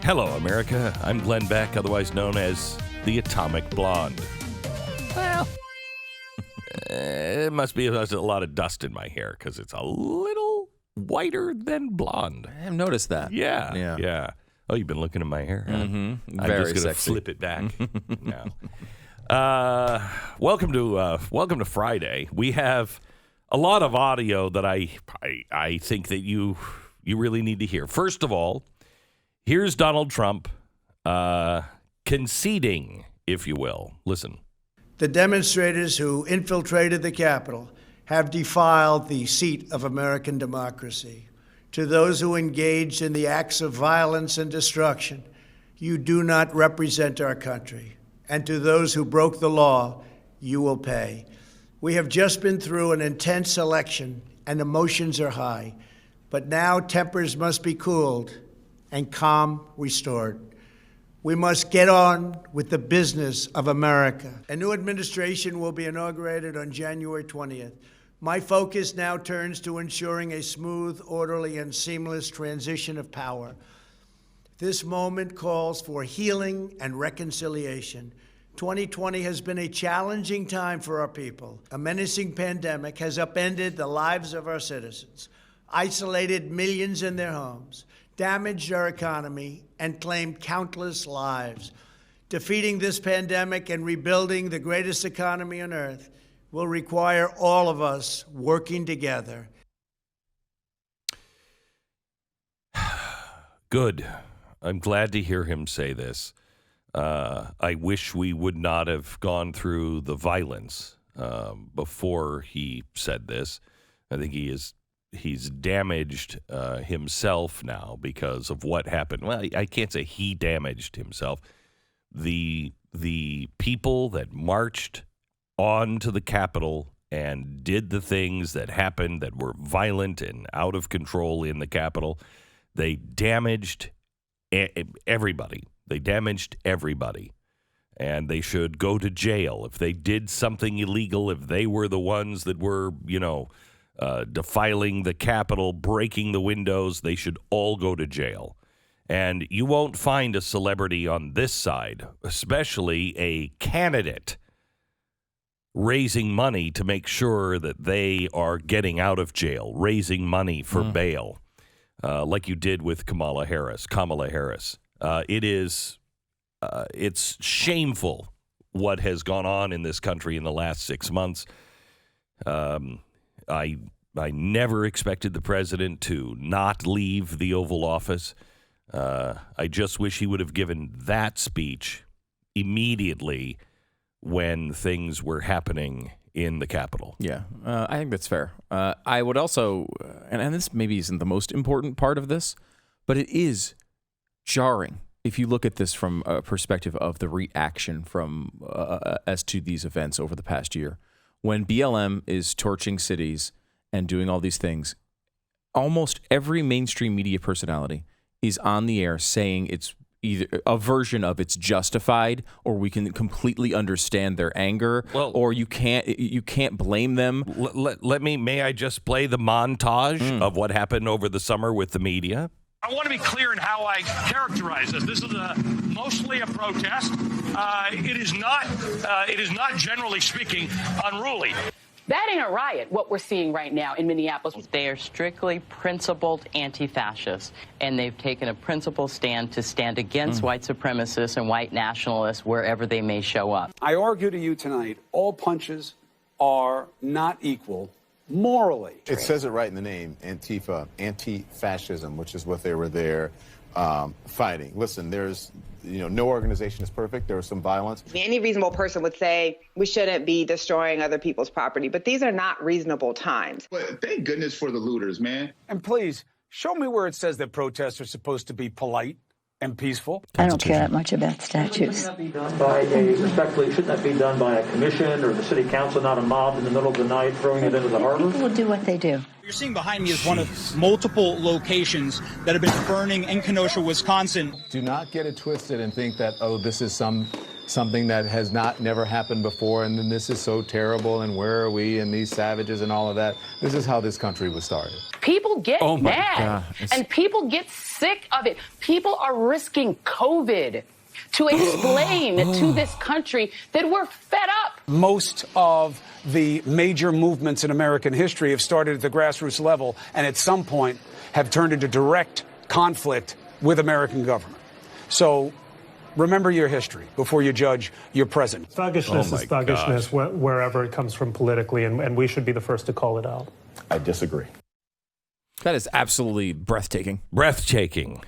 Hello, America. I'm Glenn Beck, otherwise known as the Atomic Blonde. Well, it must be there's a lot of dust in my hair because it's a little whiter than blonde. I have noticed that. Yeah. Oh, you've been looking at my hair? Huh? Mm-hmm. I'm just going to flip it back now. Welcome to Friday. We have a lot of audio that I think that you really need to hear. First of all, here's Donald Trump conceding, if you will. Listen. The demonstrators who infiltrated the Capitol have defiled the seat of American democracy. To those who engaged in the acts of violence and destruction, you do not represent our country. And to those who broke the law, you will pay. We have just been through an intense election and emotions are high, but now tempers must be cooled and calm restored. We must get on with the business of America. A new administration will be inaugurated on January 20th. My focus now turns to ensuring a smooth, orderly, and seamless transition of power. This moment calls for healing and reconciliation. 2020 has been a challenging time for our people. A menacing pandemic has upended the lives of our citizens, isolated millions in their homes, damaged our economy, and claimed countless lives. Defeating this pandemic and rebuilding the greatest economy on earth will require all of us working together. Good. I'm glad to hear him say this. I wish we would not have gone through the violence before he said this. I think he's damaged himself now because of what happened. Well, I can't say he damaged himself. The people that marched onto the Capitol and did the things that happened that were violent and out of control in the Capitol, they damaged everybody. They damaged everybody. And they should go to jail. If they did something illegal, if they were the ones that were, defiling the Capitol, breaking the windows, they should all go to jail. And you won't find a celebrity on this side, especially a candidate, raising money to make sure that they are getting out of jail, raising money for bail, like you did with Kamala Harris. It's shameful what has gone on in this country in the last 6 months. I never expected the president to not leave the Oval Office. I just wish he would have given that speech immediately when things were happening in the Capitol. Yeah, I think that's fair. I would also, and this maybe isn't the most important part of this, but it is jarring if you look at this from a perspective of the reaction from as to these events over the past year. When BLM is torching cities and doing all these things, almost every mainstream media personality is on the air saying it's either a version of it's justified, or we can completely understand their anger, or you can't blame them. May I just play the montage of what happened over the summer with the media? I want to be clear in how I characterize this. This is mostly a protest. It is not, generally speaking, unruly. That ain't a riot, what we're seeing right now in Minneapolis. They are strictly principled anti-fascists, and they've taken a principled stand to stand against white supremacists and white nationalists wherever they may show up. I argue to you tonight, all punches are not equal morally. It says it right in the name, Antifa, anti-fascism, which is what they were there fighting. Listen, there's, no organization is perfect. There was some violence. Any reasonable person would say we shouldn't be destroying other people's property, but these are not reasonable times. But thank goodness for the looters, man. And please, show me where it says that protests are supposed to be polite and peaceful. I don't care that much about statues. Shouldn't that be done by a commission or the city council, not a mob in the middle of the night throwing it into the harbor? People will do what they do. What you're seeing behind me is one of multiple locations that have been burning in Kenosha, Wisconsin. Do not get it twisted and think that, this is some something that has never happened before, and then this is so terrible, and where are we, and these savages and all of that. This is how this country was started. People get mad, and people get sick of it. People are risking COVID to explain to this country that we're fed up. Most of the major movements in American history have started at the grassroots level and at some point have turned into direct conflict with American government. So remember your history before you judge your present. Thuggishness is thuggishness wherever it comes from politically, and we should be the first to call it out. I disagree. That is absolutely breathtaking. Breathtaking.